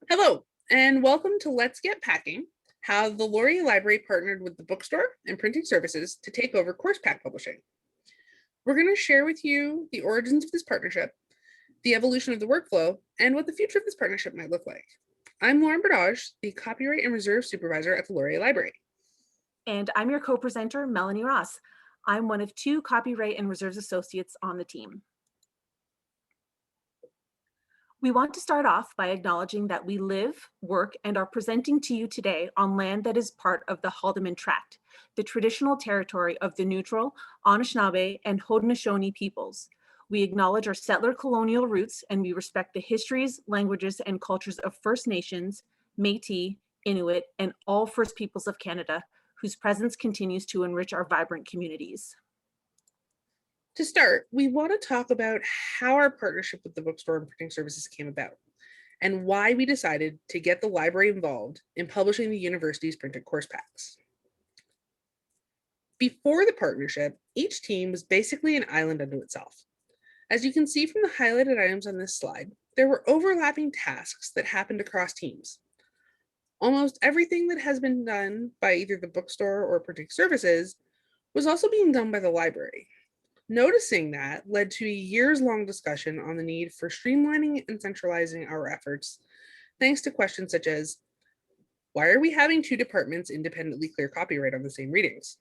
Hello, and welcome to Let's Get Packing, how the Laurier Library partnered with the bookstore and printing services to take over course pack publishing. We're going to share with you the origins of this partnership, the evolution of the workflow, and what the future of this partnership might look like. I'm Lauren Bourdages, the Copyright and Reserve Supervisor at the Laurier Library. And I'm your co-presenter, Melanie Ross. I'm one of two Copyright and Reserves Associates on the team. We want to start off by acknowledging that we live, work, and are presenting to you today on land that is part of the Haldeman Tract, the traditional territory of the neutral, Anishinaabe, and Haudenosaunee peoples. We acknowledge our settler colonial roots, and we respect the histories, languages, and cultures of First Nations, Métis, Inuit, and all First Peoples of Canada, whose presence continues to enrich our vibrant communities. To start, we want to talk about how our partnership with the bookstore and printing services came about, and why we decided to get the library involved in publishing the university's printed course packs. Before the partnership, each team was basically an island unto itself. As you can see from the highlighted items on this slide, there were overlapping tasks that happened across teams. Almost everything that has been done by either the bookstore or printing services was also being done by the library. Noticing that led to a years-long discussion on the need for streamlining and centralizing our efforts, thanks to questions such as, why are we having two departments independently clear copyright on the same readings?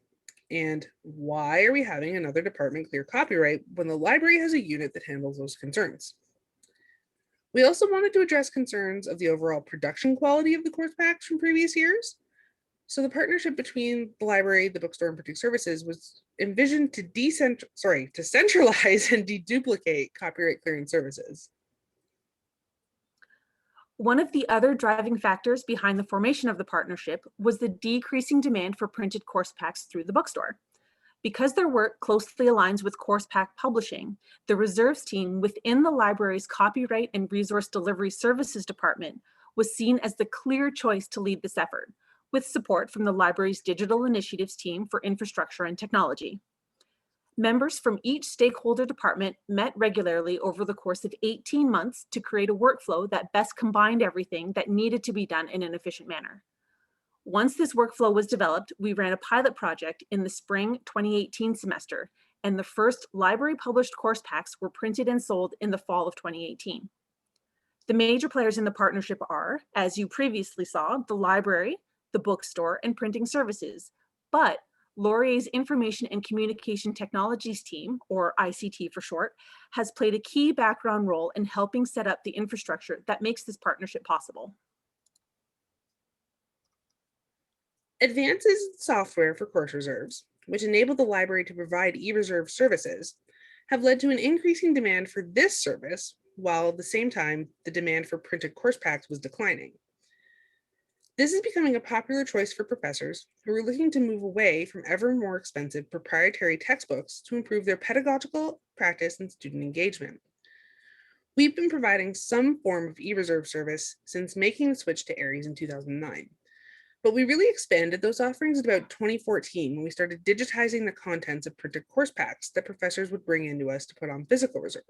And why are we having another department clear copyright when the library has a unit that handles those concerns? We also wanted to address concerns of the overall production quality of the course packs from previous years. So the partnership between the library, the bookstore, and printing services was envisioned to centralize and deduplicate copyright clearing services. One of the other driving factors behind the formation of the partnership was the decreasing demand for printed course packs through the bookstore. Because their work closely aligns with course pack publishing, the reserves team within the library's Copyright and Resource Delivery Services Department was seen as the clear choice to lead this effort, with support from the library's Digital Initiatives team for infrastructure and technology. Members from each stakeholder department met regularly over the course of 18 months to create a workflow that best combined everything that needed to be done in an efficient manner. Once this workflow was developed, we ran a pilot project in the spring 2018 semester, and the first library published course packs were printed and sold in the fall of 2018. The major players in the partnership are, as you previously saw, the library, the bookstore, and printing services. But Laurier's Information and Communication Technologies team, or ICT for short, has played a key background role in helping set up the infrastructure that makes this partnership possible. Advances in software for course reserves, which enable the library to provide e-reserve services, have led to an increasing demand for this service, while at the same time, the demand for printed course packs was declining. This is becoming a popular choice for professors who are looking to move away from ever more expensive proprietary textbooks to improve their pedagogical practice and student engagement. We've been providing some form of e-reserve service since making the switch to Aries in 2009. But we really expanded those offerings in about 2014 when we started digitizing the contents of printed course packs that professors would bring into us to put on physical reserve.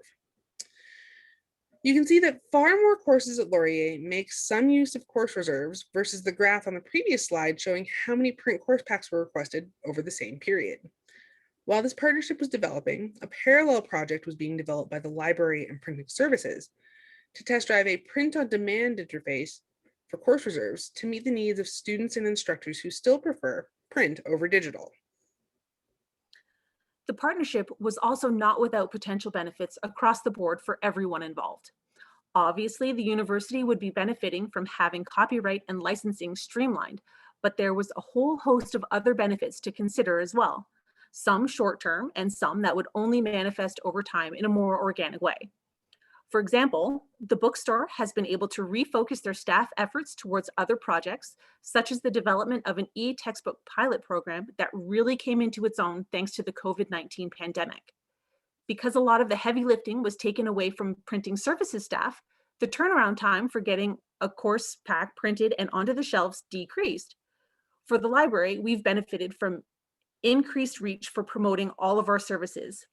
You can see that far more courses at Laurier make some use of course reserves versus the graph on the previous slide showing how many print course packs were requested over the same period. While this partnership was developing, a parallel project was being developed by the library and printing services to test drive a print-on-demand interface for course reserves to meet the needs of students and instructors who still prefer print over digital. The partnership was also not without potential benefits across the board for everyone involved. Obviously, the university would be benefiting from having copyright and licensing streamlined, but there was a whole host of other benefits to consider as well, some short-term and some that would only manifest over time in a more organic way. For example, the bookstore has been able to refocus their staff efforts towards other projects, such as the development of an e-textbook pilot program that really came into its own thanks to the COVID-19 pandemic. Because a lot of the heavy lifting was taken away from printing services staff, the turnaround time for getting a course pack printed and onto the shelves decreased. For the library, we've benefited from increased reach for promoting all of our services.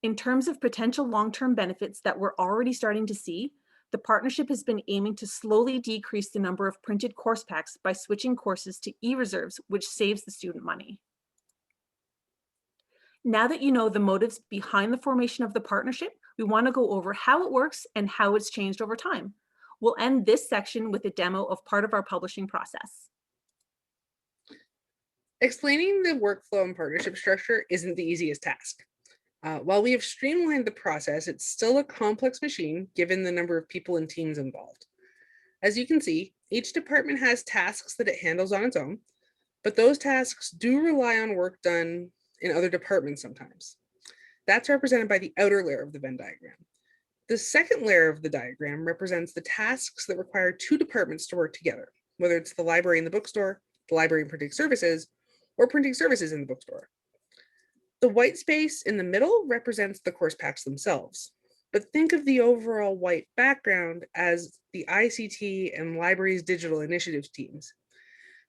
In terms of potential long-term benefits that we're already starting to see, The partnership has been aiming to slowly decrease the number of printed course packs by switching courses to e-reserves, which saves the student money. Now that you know the motives behind the formation of the partnership, we want to go over how it works and how it's changed over time. We'll end this section with a demo of part of our publishing process. Explaining the workflow and partnership structure isn't the easiest task. While we have streamlined the process, it's still a complex machine given the number of people and teams involved. As you can see, each department has tasks that it handles on its own, but those tasks do rely on work done in other departments sometimes. That's represented by the outer layer of the Venn diagram. The second layer of the diagram represents the tasks that require two departments to work together, whether it's the library and the bookstore, the library and printing services, or printing services in the bookstore. The white space in the middle represents the course packs themselves, but think of the overall white background as the ICT and libraries digital initiatives teams,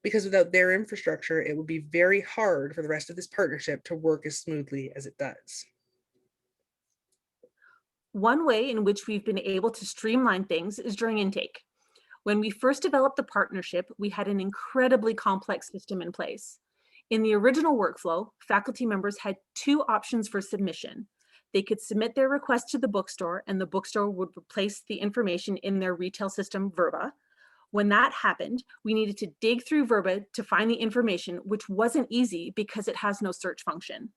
because without their infrastructure, it would be very hard for the rest of this partnership to work as smoothly as it does. One way in which we've been able to streamline things is during intake. When we first developed the partnership, we had an incredibly complex system in place. In the original workflow, faculty members had two options for submission. They could submit their request to the bookstore, and the bookstore would replace the information in their retail system, Verba. When that happened, we needed to dig through Verba to find the information, which wasn't easy because it has no search function.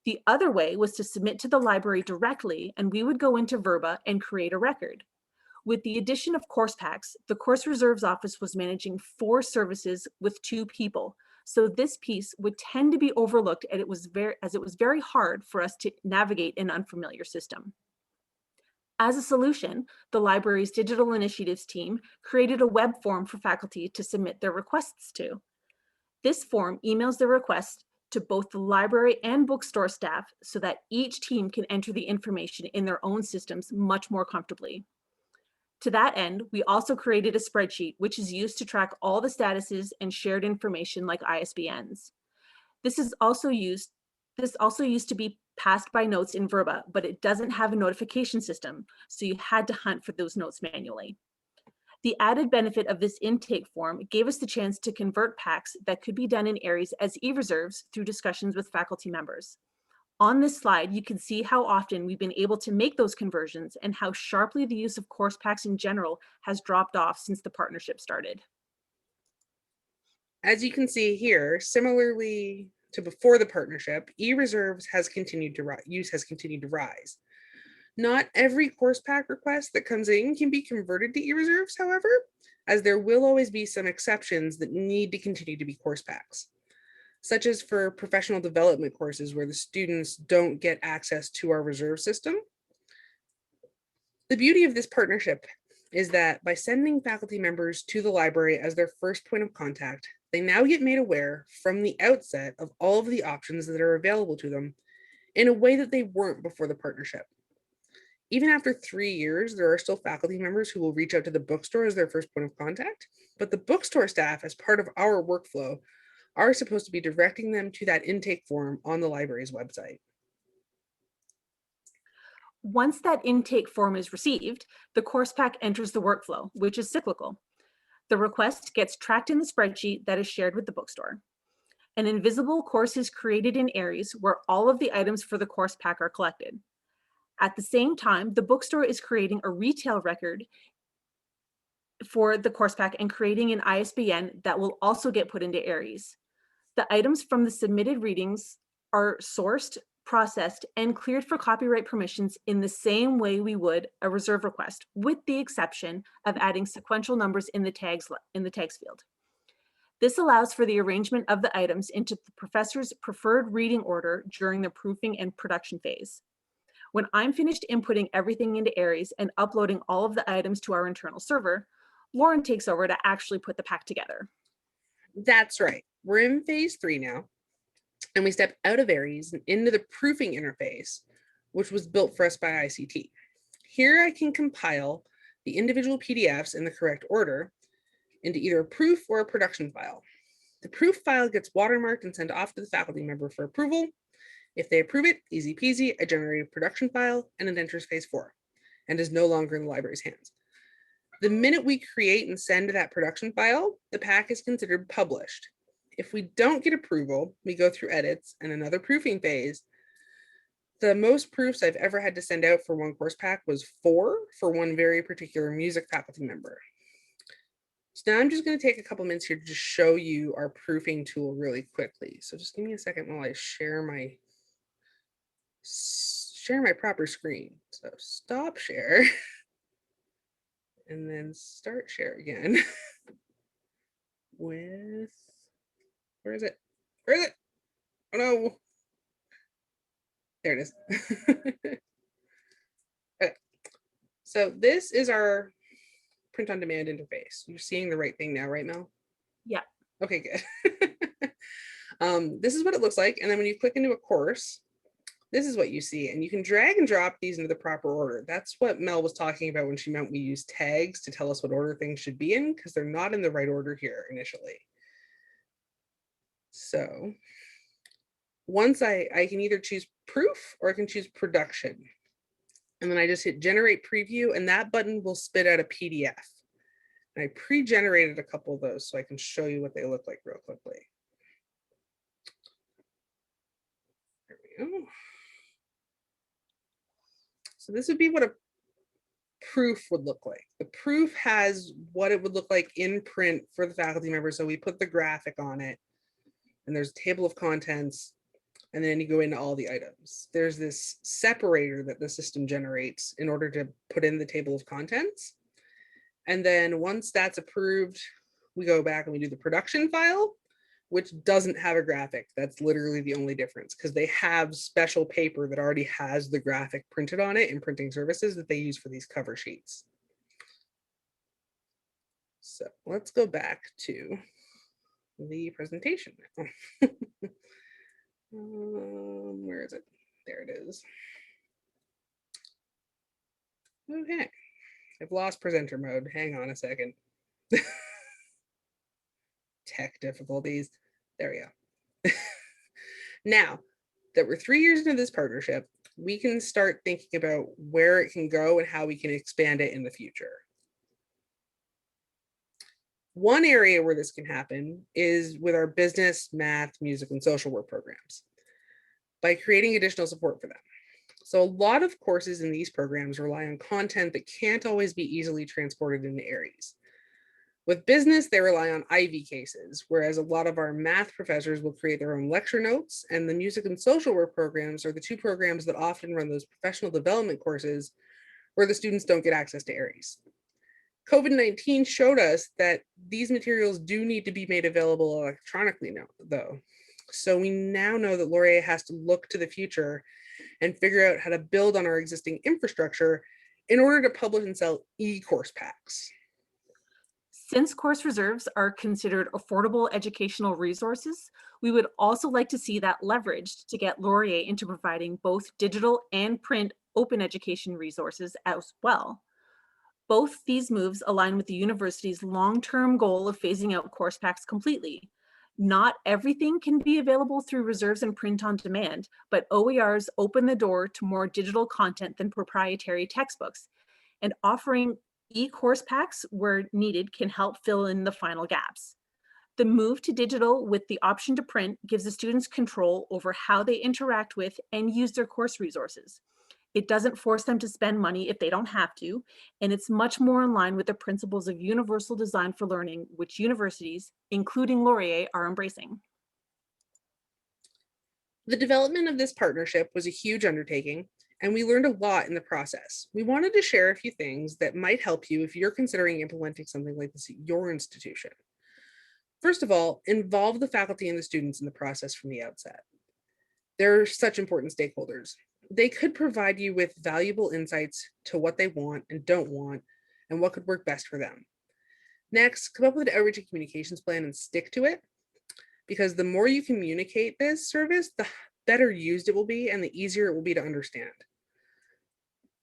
The other way was to submit to the library directly, and we would go into Verba and create a record. With the addition of course packs, the course reserves office was managing 4 services with 2 people. So this piece would tend to be overlooked, and it was very hard for us to navigate an unfamiliar system. As a solution, the library's digital initiatives team created a web form for faculty to submit their requests to. This form emails the request to both the library and bookstore staff so that each team can enter the information in their own systems much more comfortably. To that end, we also created a spreadsheet which is used to track all the statuses and shared information like ISBNs. This also used to be passed by notes in Verba, but it doesn't have a notification system, so you had to hunt for those notes manually. The added benefit of this intake form gave us the chance to convert packs that could be done in Aries as e-reserves through discussions with faculty members. On this slide, you can see how often we've been able to make those conversions and how sharply the use of course packs in general has dropped off since the partnership started. As you can see here, similarly to before the partnership, e-reserves use has continued to rise. Not every course pack request that comes in can be converted to e-reserves, however, as there will always be some exceptions that need to continue to be course packs, such as for professional development courses where the students don't get access to our reserve system. The beauty of this partnership is that by sending faculty members to the library as their first point of contact, they now get made aware from the outset of all of the options that are available to them in a way that they weren't before the partnership. Even after 3 years, there are still faculty members who will reach out to the bookstore as their first point of contact, but the bookstore staff, as part of our workflow, are supposed to be directing them to that intake form on the library's website. Once that intake form is received, the course pack enters the workflow, which is cyclical. The request gets tracked in the spreadsheet that is shared with the bookstore. An invisible course is created in Aries where all of the items for the course pack are collected. At the same time, the bookstore is creating a retail record for the course pack and creating an ISBN that will also get put into Aries. The items from the submitted readings are sourced, processed, and cleared for copyright permissions in the same way we would a reserve request, with the exception of adding sequential numbers in the tags field. This allows for the arrangement of the items into the professor's preferred reading order during the proofing and production phase. When I'm finished inputting everything into Aries and uploading all of the items to our internal server, Lauren takes over to actually put the pack together. That's right. We're in phase 3 now, and we step out of Aries and into the proofing interface, which was built for us by ICT. Here I can compile the individual PDFs in the correct order into either a proof or a production file. The proof file gets watermarked and sent off to the faculty member for approval. If they approve it, easy peasy, I generate a production file and it enters phase 4 and is no longer in the library's hands. The minute we create and send that production file, the pack is considered published. If we don't get approval, we go through edits and another proofing phase. The most proofs I've ever had to send out for one course pack was 4 for one very particular music faculty member. So now I'm just going to take a couple minutes here to just show you our proofing tool really quickly. So just give me a second while I share my proper screen. So stop share and then start share again with, where is it? Where is it? Oh no. There it is. Okay. So this is our print on demand interface. You're seeing the right thing now, right, Mel? Yeah. Okay, good. This is what it looks like. And then when you click into a course, this is what you see. And you can drag and drop these into the proper order. That's what Mel was talking about when she meant we use tags to tell us what order things should be in, because they're not in the right order here initially. So once I can either choose proof or I can choose production. And then I just hit generate preview and that button will spit out a PDF. And I pre-generated a couple of those so I can show you what they look like real quickly. There we go. So this would be what a proof would look like. The proof has what it would look like in print for the faculty member. So we put the graphic on it and there's a table of contents and then you go into all the items. There's this separator that the system generates in order to put in the table of contents. And then once that's approved, we go back and we do the production file, which doesn't have a graphic. That's literally the only difference because they have special paper that already has the graphic printed on it in printing services that they use for these cover sheets. So let's go back to the presentation now. Where is it? There it is. Okay, I've lost presenter mode. Hang on a second. Tech difficulties. There we go. Now that we're 3 years into this partnership, we can start thinking about where it can go and how we can expand it in the future. One area where this can happen is with our business, math, music, and social work programs by creating additional support for them. So a lot of courses in these programs rely on content that can't always be easily transported into ARIES. With business, they rely on IV cases, whereas a lot of our math professors will create their own lecture notes, and the music and social work programs are the two programs that often run those professional development courses where the students don't get access to ARIES. COVID-19 showed us that these materials do need to be made available electronically now, though. So we now know that Laurier has to look to the future and figure out how to build on our existing infrastructure in order to publish and sell e-course packs. Since course reserves are considered affordable educational resources, we would also like to see that leveraged to get Laurier into providing both digital and print open education resources as well. Both these moves align with the university's long-term goal of phasing out course packs completely. Not everything can be available through reserves and print on demand, but OERs open the door to more digital content than proprietary textbooks, and offering e-course packs where needed can help fill in the final gaps. The move to digital with the option to print gives the students control over how they interact with and use their course resources. It doesn't force them to spend money if they don't have to, and it's much more in line with the principles of universal design for learning, which universities, including Laurier, are embracing. The development of this partnership was a huge undertaking, and we learned a lot in the process. We wanted to share a few things that might help you if you're considering implementing something like this at your institution. First of all, involve the faculty and the students in the process from the outset. They're such important stakeholders. They could provide you with valuable insights to what they want and don't want and what could work best for them. Next, come up with an outreach and communications plan and stick to it, because the more you communicate this service, the better used it will be and the easier it will be to understand.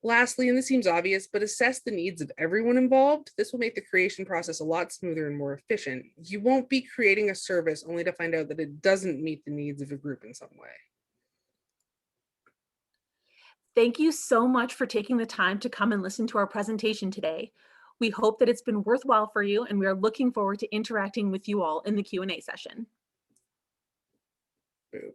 Lastly, and this seems obvious, but assess the needs of everyone involved. This will make the creation process a lot smoother and more efficient. You won't be creating a service only to find out that it doesn't meet the needs of a group in some way. Thank you so much for taking the time to come and listen to our presentation today. We hope that it's been worthwhile for you, and we are looking forward to interacting with you all in the Q&A session. Boop.